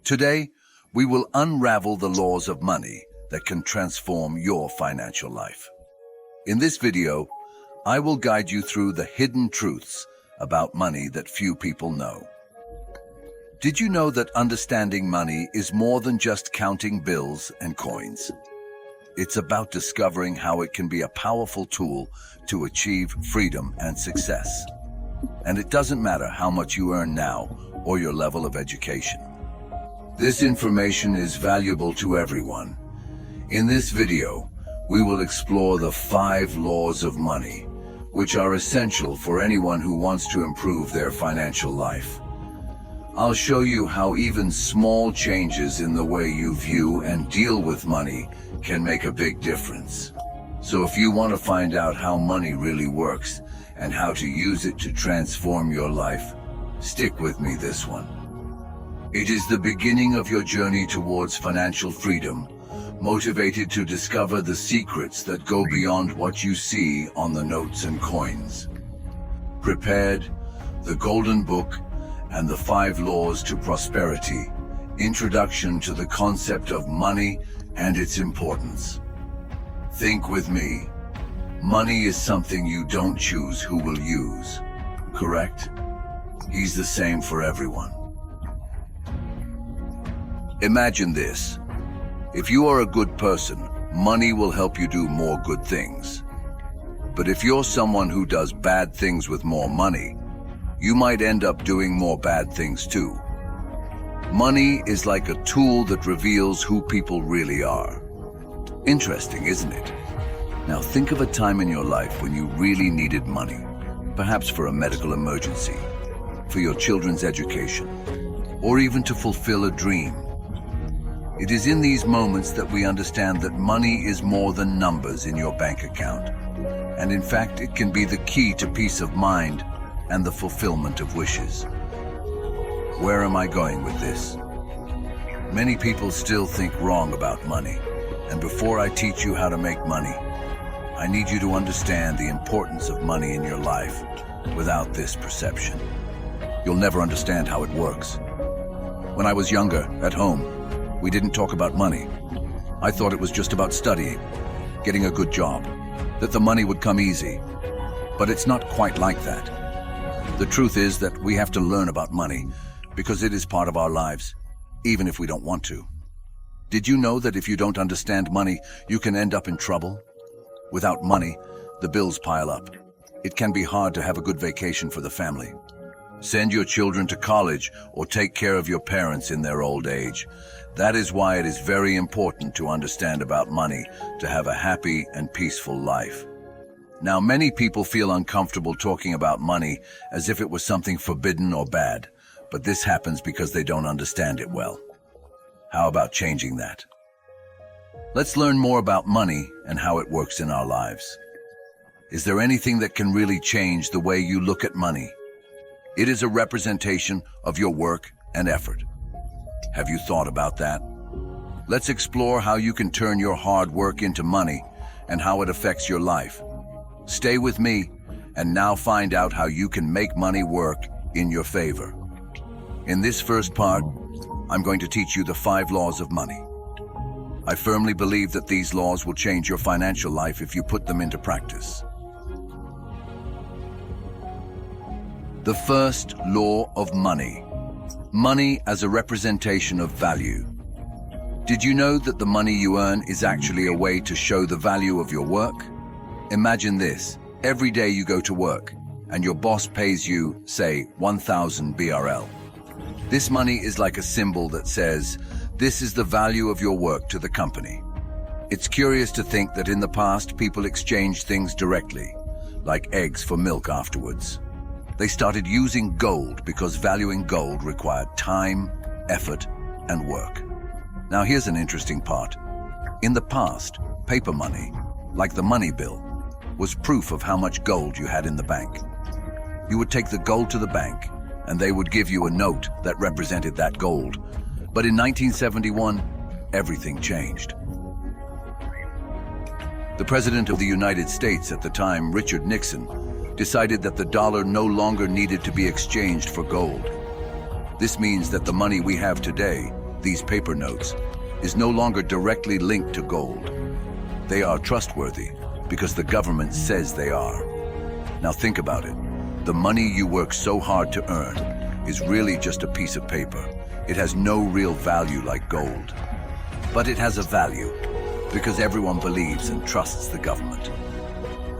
Today, we will unravel the laws of money that can transform your financial life. In this video, I will guide you through the hidden truths about money that few people know. Did you know that understanding money is more than just counting bills and coins? It's about discovering how it can be a powerful tool to achieve freedom and success. And it doesn't matter how much you earn now or your level of education. This information is valuable to everyone. In this video, we will explore the 5 laws of money, which are essential for anyone who wants to improve their financial life. I'll show you how even small changes in the way you view and deal with money can make a big difference. So if you want to find out how money really works and how to use it to transform your life, stick with me this one. It is the beginning of your journey towards financial freedom, motivated to discover the secrets that go beyond what you see on the notes and coins. Prepared, the Golden Book, and the 5 Laws to Prosperity, Introduction to the Concept of Money and Its Importance. Think with me. Money is something you don't choose who will use, correct? He's the same for everyone. Imagine this. If you are a good person, money will help you do more good things. But if you're someone who does bad things with more money, you might end up doing more bad things too. Money is like a tool that reveals who people really are. Interesting, isn't it? Now think of a time in your life when you really needed money, perhaps for a medical emergency, for your children's education, or even to fulfill a dream. It is in these moments that we understand that money is more than numbers in your bank account. And in fact, it can be the key to peace of mind and the fulfillment of wishes. Where am I going with this? Many people still think wrong about money. And before I teach you how to make money, I need you to understand the importance of money in your life without this perception. You'll never understand how it works. When I was younger, at home, we didn't talk about money. I thought it was just about studying, getting a good job, that the money would come easy. But it's not quite like that. The truth is that we have to learn about money because it is part of our lives, even if we don't want to. Did you know that if you don't understand money, you can end up in trouble? Without money, the bills pile up. It can be hard to have a good vacation for the family. Send your children to college or take care of your parents in their old age. That is why it is very important to understand about money to have a happy and peaceful life. Now, many people feel uncomfortable talking about money as if it was something forbidden or bad, but this happens because they don't understand it well. How about changing that? Let's learn more about money and how it works in our lives. Is there anything that can really change the way you look at money? It is a representation of your work and effort. Have you thought about that? Let's explore how you can turn your hard work into money and how it affects your life. Stay with me and now find out how you can make money work in your favor. In this first part, I'm going to teach you the 5 laws of money. I firmly believe that these laws will change your financial life if you put them into practice. The first law of money. Money as a representation of value. Did you know that the money you earn is actually a way to show the value of your work? Imagine this. Every day you go to work and your boss pays you, say, 1,000 BRL. This money is like a symbol that says, this is the value of your work to the company. It's curious to think that in the past, people exchanged things directly, like eggs for milk afterwards. They started using gold because valuing gold required time, effort, and work. Now here's an interesting part. In the past, paper money, like the money bill, was proof of how much gold you had in the bank. You would take the gold to the bank, and they would give you a note that represented that gold. But in 1971, everything changed. The President of the United States at the time, Richard Nixon, decided that the dollar no longer needed to be exchanged for gold. This means that the money we have today, these paper notes, is no longer directly linked to gold. They are trustworthy because the government says they are. Now think about it. The money you work so hard to earn is really just a piece of paper. It has no real value like gold. But it has a value because everyone believes and trusts the government.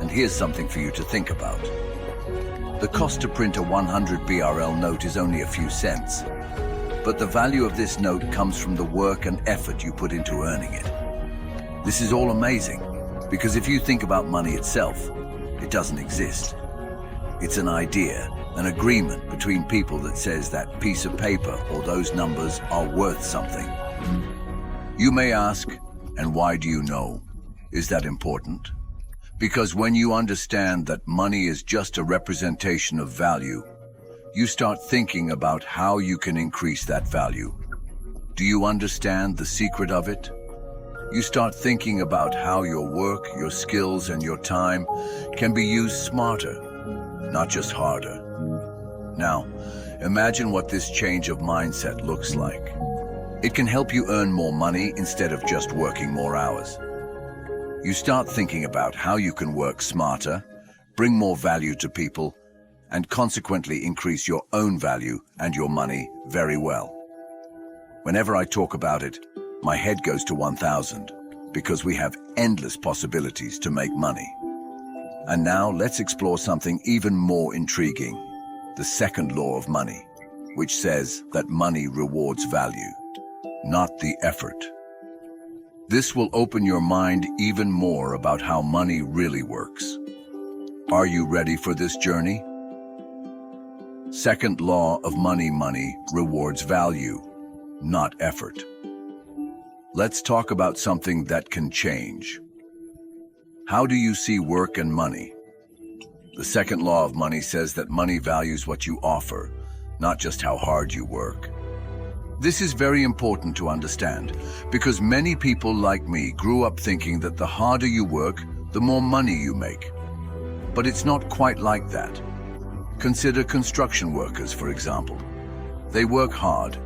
And here's something for you to think about. The cost to print a 100 BRL note is only a few cents. But the value of this note comes from the work and effort you put into earning it. This is all amazing because if you think about money itself, it doesn't exist. It's an idea, an agreement between people that says that piece of paper or those numbers are worth something. You may ask, and why do you know? Is that important? Because when you understand that money is just a representation of value, you start thinking about how you can increase that value. Do you understand the secret of it? You start thinking about how your work, your skills, and your time can be used smarter, not just harder. Now, imagine what this change of mindset looks like. It can help you earn more money instead of just working more hours. You start thinking about how you can work smarter, bring more value to people, and consequently increase your own value and your money very well. Whenever I talk about it, my head goes to 1,000 because we have endless possibilities to make money. And now let's explore something even more intriguing, the second law of money, which says that money rewards value, not the effort. This will open your mind even more about how money really works. Are you ready for this journey? Second law of money rewards value, not effort. Let's talk about something that can change. How do you see work and money? The second law of money says that money values what you offer, not just how hard you work. This is very important to understand because many people like me grew up thinking that the harder you work, the more money you make. But it's not quite like that. Consider construction workers, for example. They work hard,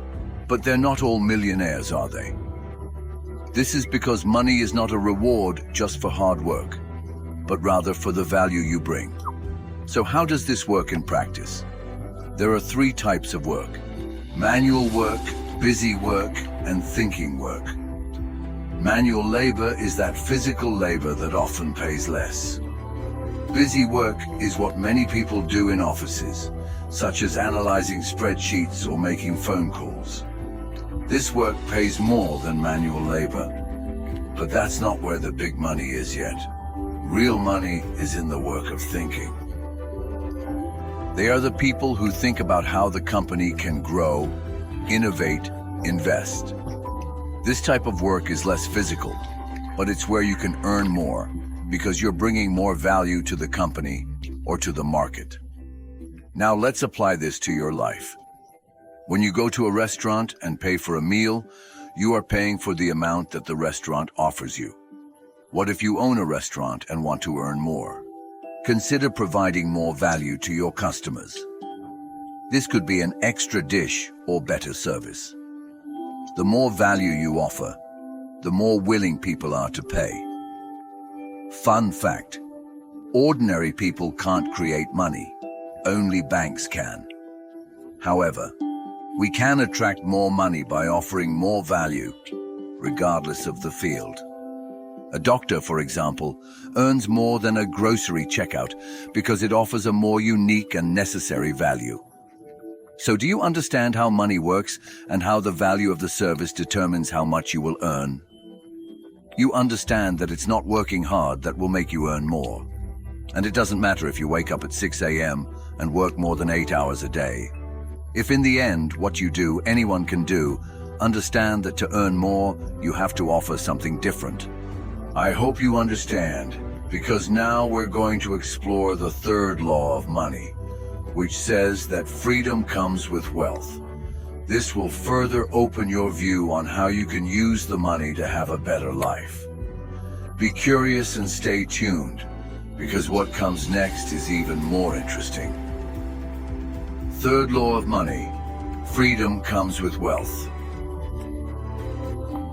but they're not all millionaires, are they? This is because money is not a reward just for hard work, but rather for the value you bring. So how does this work in practice? There are 3 types of work: manual work, busy work, and thinking work. Manual labor is that physical labor that often pays less. Busy work is what many people do in offices, such as analyzing spreadsheets or making phone calls. This work pays more than manual labor, but that's not where the big money is yet. Real money is in the work of thinking. They are the people who think about how the company can grow, innovate, invest. This type of work is less physical, but it's where you can earn more because you're bringing more value to the company or to the market. Now let's apply this to your life. When you go to a restaurant and pay for a meal, you are paying for the amount that the restaurant offers you. What if you own a restaurant and want to earn more? Consider providing more value to your customers. This could be an extra dish or better service. The more value you offer, the more willing people are to pay. Fun fact: ordinary people can't create money. Only banks can. However, we can attract more money by offering more value, regardless of the field. A doctor, for example, earns more than a grocery checkout because it offers a more unique and necessary value. So do you understand how money works and how the value of the service determines how much you will earn? You understand that it's not working hard that will make you earn more. And it doesn't matter if you wake up at 6 a.m. and work more than 8 hours a day. If in the end what you do anyone can do, understand that to earn more, you have to offer something different. I hope you understand, because now we're going to explore the third law of money, which says that freedom comes with wealth. This will further open your view on how you can use the money to have a better life. Be curious and stay tuned, because what comes next is even more interesting. Third law of money: freedom comes with wealth.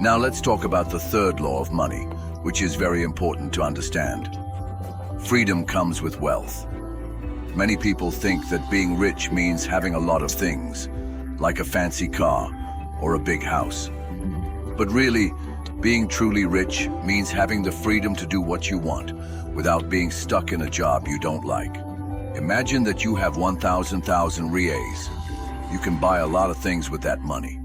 Now let's talk about the third law of money, which is very important to understand. Freedom comes with wealth. Many people think that being rich means having a lot of things, like a fancy car or a big house. But really, being truly rich means having the freedom to do what you want without being stuck in a job you don't like. Imagine that you have 1,000 reais. You can buy a lot of things with that money.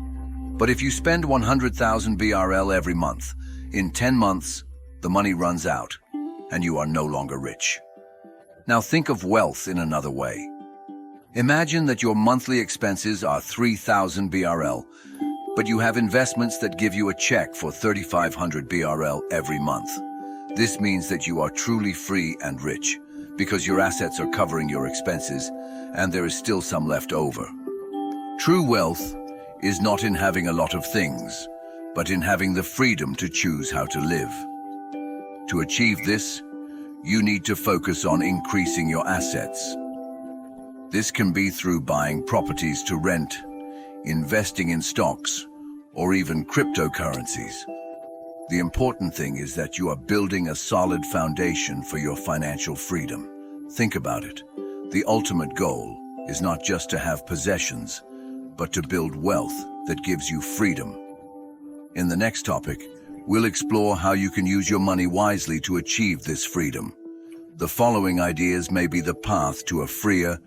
But if you spend 100,000 BRL every month, in 10 months, the money runs out and you are no longer rich. Now think of wealth in another way. Imagine that your monthly expenses are 3,000 BRL, but you have investments that give you a check for 3,500 BRL every month. This means that you are truly free and rich, because your assets are covering your expenses and there is still some left over. True wealth is not in having a lot of things, but in having the freedom to choose how to live. To achieve this, you need to focus on increasing your assets. This can be through buying properties to rent, investing in stocks, or even cryptocurrencies. The important thing is that you are building a solid foundation for your financial freedom. Think about it. The ultimate goal is not just to have possessions, but to build wealth that gives you freedom. In the next topic, we'll explore how you can use your money wisely to achieve this freedom. The following ideas may be the path to a freer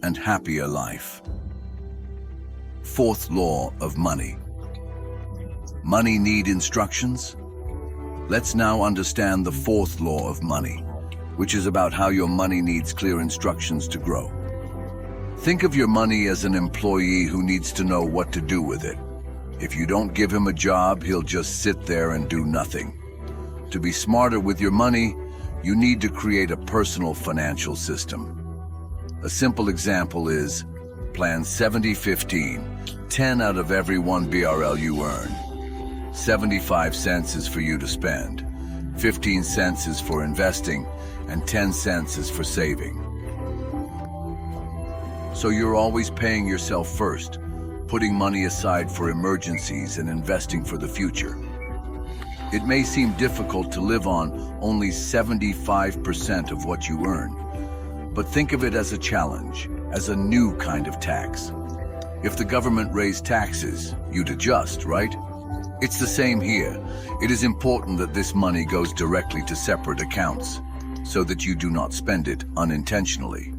and happier life. Fourth law of money. Money need instructions? Let's now understand the fourth law of money, which is about how your money needs clear instructions to grow. Think of your money as an employee who needs to know what to do with it. If you don't give him a job, he'll just sit there and do nothing. To be smarter with your money, you need to create a personal financial system. A simple example is Plan 70-15, 10 out of every 1 BRL you earn. 75 cents is for you to spend, 15 cents is for investing, and 10 cents is for saving. So you're always paying yourself first, putting money aside for emergencies and investing for the future. It may seem difficult to live on only 75% of what you earn, but think of it as a challenge, as a new kind of tax. If the government raised taxes, you'd adjust, right? It's the same here. It is important that this money goes directly to separate accounts, so that you do not spend it unintentionally.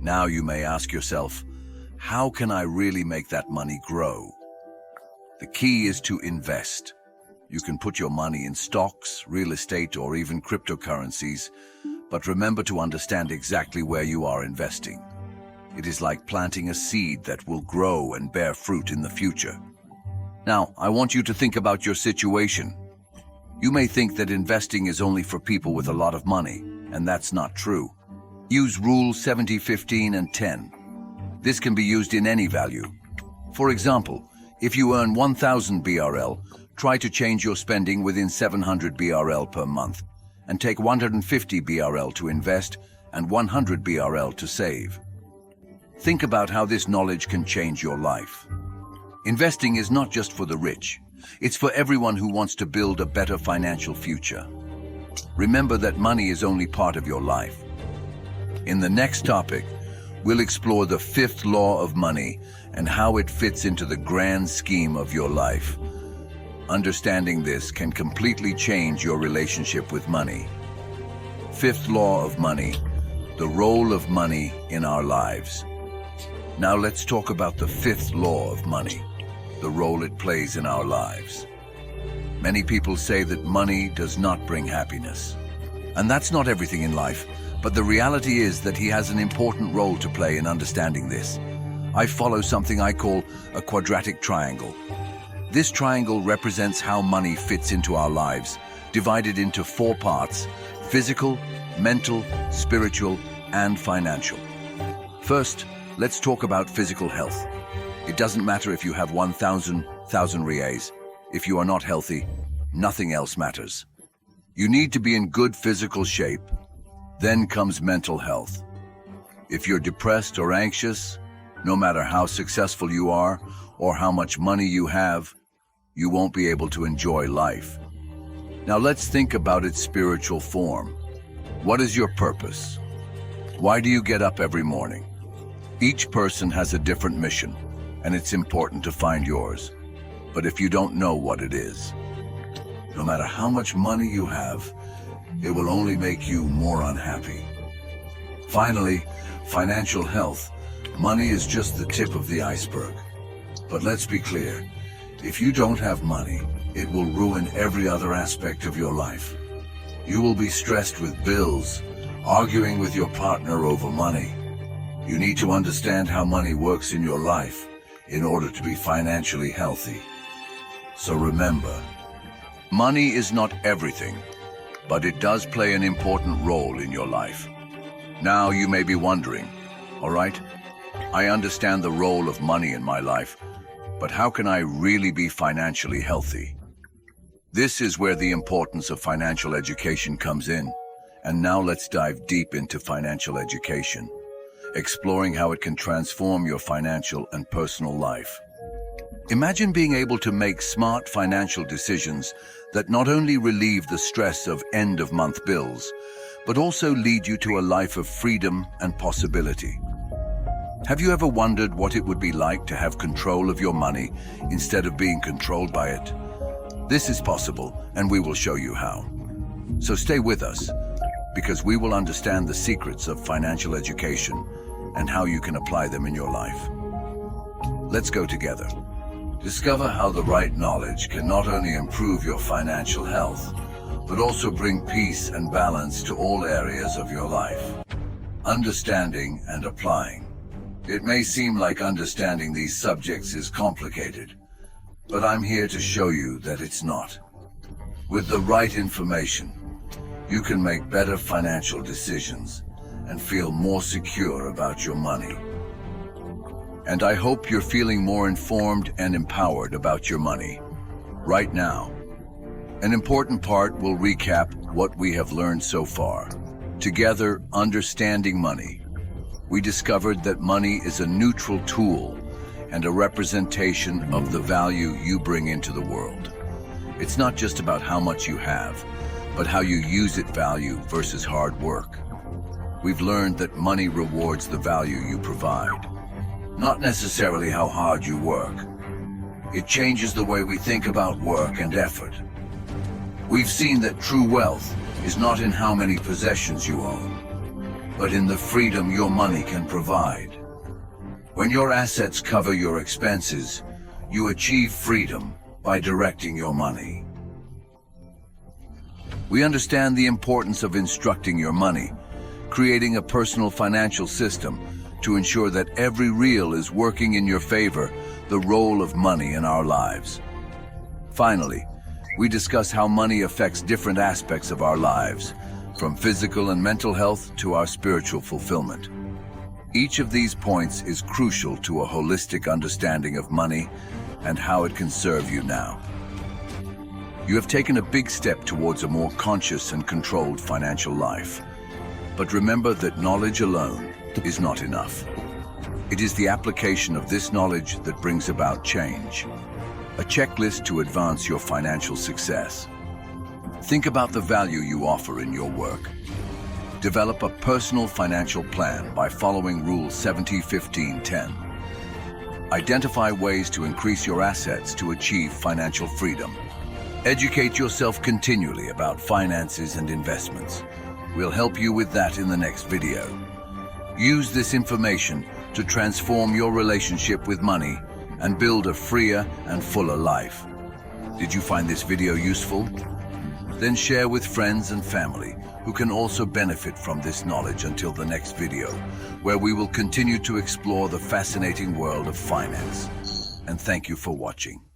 Now you may ask yourself, how can I really make that money grow? The key is to invest. You can put your money in stocks, real estate, or even cryptocurrencies, but remember to understand exactly where you are investing. It is like planting a seed that will grow and bear fruit in the future. Now, I want you to think about your situation. You may think that investing is only for people with a lot of money, and that's not true. Use Rule 70-15 and 10. This can be used in any value. For example, if you earn 1,000 BRL, try to change your spending within 700 BRL per month, and take 150 BRL to invest and 100 BRL to save. Think about how this knowledge can change your life. Investing is not just for the rich. It's for everyone who wants to build a better financial future. Remember that money is only part of your life. In the next topic, we'll explore the fifth law of money and how it fits into the grand scheme of your life. Understanding this can completely change your relationship with money. Fifth law of money, the role of money in our lives. Now let's talk about the fifth law of money, the role it plays in our lives. Many people say that money does not bring happiness. And that's not everything in life, but the reality is that he has an important role to play in understanding this. I follow something I call a quadratic triangle. This triangle represents how money fits into our lives, divided into 4 parts: physical, mental, spiritual, and financial. First, let's talk about physical health. It doesn't matter if you have 1,000 reais. If you are not healthy, nothing else matters. You need to be in good physical shape. Then comes mental health. If you're depressed or anxious, no matter how successful you are or how much money you have, you won't be able to enjoy life. Now let's think about its spiritual form. What is your purpose? Why do you get up every morning? Each person has a different mission, and it's important to find yours. But if you don't know what it is, no matter how much money you have, it will only make you more unhappy. Finally, financial health. Money is just the tip of the iceberg. But let's be clear, if you don't have money, it will ruin every other aspect of your life. You will be stressed with bills, arguing with your partner over money. You need to understand how money works in your life in order to be financially healthy. So remember, money is not everything, but it does play an important role in your life. Now you may be wondering, all right, I understand the role of money in my life, but how can I really be financially healthy? This is where the importance of financial education comes in. And now let's dive deep into financial education, exploring how it can transform your financial and personal life. Imagine being able to make smart financial decisions that not only relieve the stress of end-of-month bills, but also lead you to a life of freedom and possibility. Have you ever wondered what it would be like to have control of your money instead of being controlled by it? This is possible, and we will show you how. So stay with us, because we will understand the secrets of financial education and how you can apply them in your life. Let's go together. Discover how the right knowledge can not only improve your financial health, but also bring peace and balance to all areas of your life. Understanding and applying. It may seem like understanding these subjects is complicated, but I'm here to show you that it's not. With the right information, you can make better financial decisions and feel more secure about your money. And I hope you're feeling more informed and empowered about your money right now. An important part will recap what we have learned so far. Together, understanding money. We discovered that money is a neutral tool and a representation of the value you bring into the world. It's not just about how much you have, but how you use it value versus hard work. We've learned that money rewards the value you provide, not necessarily how hard you work. It changes the way we think about work and effort. We've seen that true wealth is not in how many possessions you own, but in the freedom your money can provide. When your assets cover your expenses, you achieve freedom by directing your money. We understand the importance of instructing your money, creating a personal financial system to ensure that every real is working in your favor, the role of money in our lives. Finally, we discuss how money affects different aspects of our lives, from physical and mental health to our spiritual fulfillment. Each of these points is crucial to a holistic understanding of money and how it can serve you now. You have taken a big step towards a more conscious and controlled financial life. But remember that knowledge alone is not enough. It is the application of this knowledge that brings about change, a checklist to advance your financial success. Think about the value you offer in your work. Develop a personal financial plan by following Rule 70-15-10. Identify ways to increase your assets to achieve financial freedom. Educate yourself continually about finances and investments. We'll help you with that in the next video. Use this information to transform your relationship with money and build a freer and fuller life. Did you find this video useful? Then share with friends and family who can also benefit from this knowledge until the next video, where we will continue to explore the fascinating world of finance. And thank you for watching.